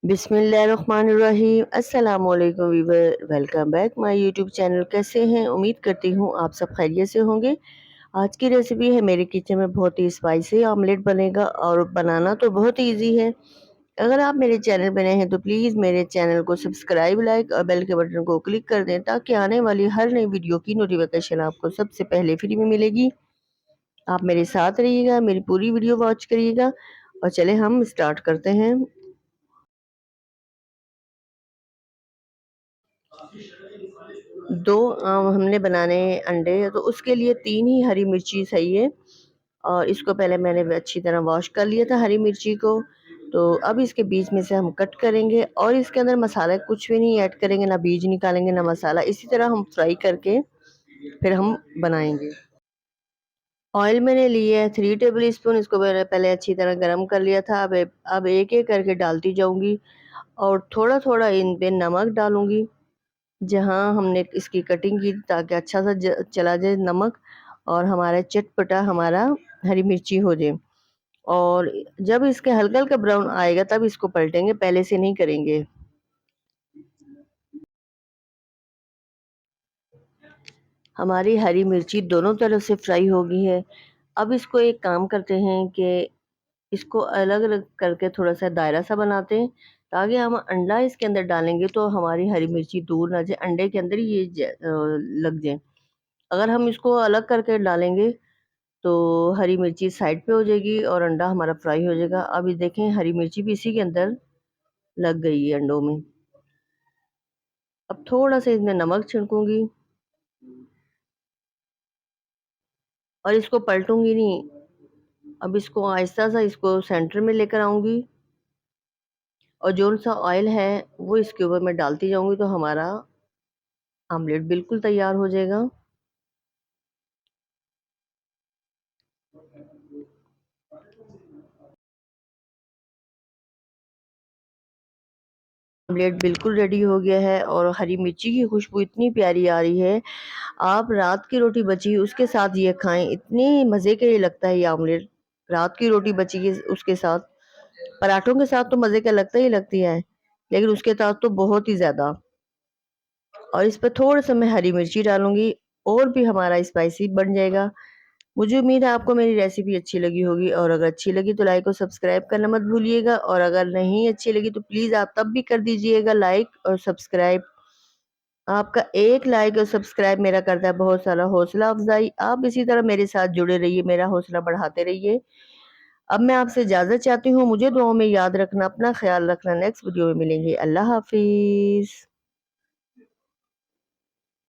बिस्मिल्लाहिर्रहमानिर्रहीम अस्सलाम वालेकुम viewer, welcome back my YouTube channel. कैसे हैं? उम्मीद करती हूँ आप सब खैरियत से होंगे। आज की रेसिपी है मेरे किचन में बहुत ही स्पाइसी ऑमलेट बनेगा और बनाना तो बहुत ही ईजी है। अगर आप मेरे चैनल पर नए हैं तो प्लीज़ मेरे चैनल को सब्सक्राइब, लाइक और बेल के बटन को क्लिक कर दें ताकि आने वाली हर नई वीडियो की नोटिफिकेशन आपको सबसे पहले फ्री में मिलेगी। आप मेरे साथ रहिएगा, मेरी पूरी वीडियो वॉच करिएगा और चले हम स्टार्ट करते हैं। दो हमने बनाने अंडे, तो उसके लिए 3 ही हरी मिर्ची सही है। और इसको पहले मैंने अच्छी तरह वॉश कर लिया था हरी मिर्ची को। तो अब इसके बीच में से हम कट करेंगे और इसके अंदर मसाला कुछ भी नहीं ऐड करेंगे, ना बीज निकालेंगे ना मसाला। इसी तरह हम फ्राई करके फिर हम बनाएंगे। ऑयल मैंने लिया है 3 टेबल स्पून। इसको मैंने पहले अच्छी तरह गरम कर लिया था। अब एक एक करके डालती जाऊंगी और थोड़ा थोड़ा इन पे नमक डालूंगी जहाँ हमने इसकी कटिंग की, ताकि अच्छा सा चला जाए नमक और हमारा चटपटा हमारा हरी मिर्ची हो जाए। और जब इसके हल्का हल्का ब्राउन आएगा तब इसको पलटेंगे, पहले से नहीं करेंगे। हमारी हरी मिर्ची दोनों तरफ से फ्राई हो गई है। अब इसको एक काम करते हैं कि इसको अलग अलग करके थोड़ा सा दायरा सा बनाते हैं, ताकि हम अंडा इसके अंदर डालेंगे तो हमारी हरी मिर्ची दूर ना जाए, अंडे के अंदर ही ये लग जाए। अगर हम इसको अलग करके डालेंगे तो हरी मिर्ची साइड पे हो जाएगी और अंडा हमारा फ्राई हो जाएगा। अब ये देखें हरी मिर्ची भी इसी के अंदर लग गई है अंडों में। अब थोड़ा सा इसमें नमक छिड़कूंगी और इसको पलटूंगी नहीं। अब इसको आहिस्ता सा इसको सेंटर में लेकर आऊंगी और जो सा ऑयल है वो इसके ऊपर मैं डालती जाऊंगी तो हमारा आमलेट बिल्कुल तैयार हो जाएगा। आमलेट बिल्कुल रेडी हो गया है और हरी मिर्ची की खुशबू इतनी प्यारी आ रही है। आप रात की रोटी बची उसके साथ ये खाएं, इतने मज़े का ये लगता है ये आमलेट। रात की रोटी बची है उसके साथ, पराठों के साथ तो मज़े का लगता ही लगती है, लेकिन उसके साथ तो बहुत ही ज़्यादा। और इस पर थोड़ा सा मैं हरी मिर्ची डालूंगी और भी हमारा स्पाइसी बन जाएगा। मुझे उम्मीद है आपको मेरी रेसिपी अच्छी लगी होगी, और अगर अच्छी लगी तो लाइक और सब्सक्राइब करना मत भूलिएगा, और अगर नहीं अच्छी लगी तो प्लीज़ आप तब भी कर दीजिएगा लाइक और सब्सक्राइब। आपका एक लाइक और सब्सक्राइब मेरा करता है बहुत सारा हौसला अफजाई। आप इसी तरह मेरे साथ जुड़े रहिए, मेरा हौसला बढ़ाते रहिए। अब मैं आपसे इजाज़त चाहती हूँ, मुझे दुआओं में याद रखना, अपना ख्याल रखना। नेक्स्ट वीडियो में मिलेंगे। अल्लाह हाफिज़।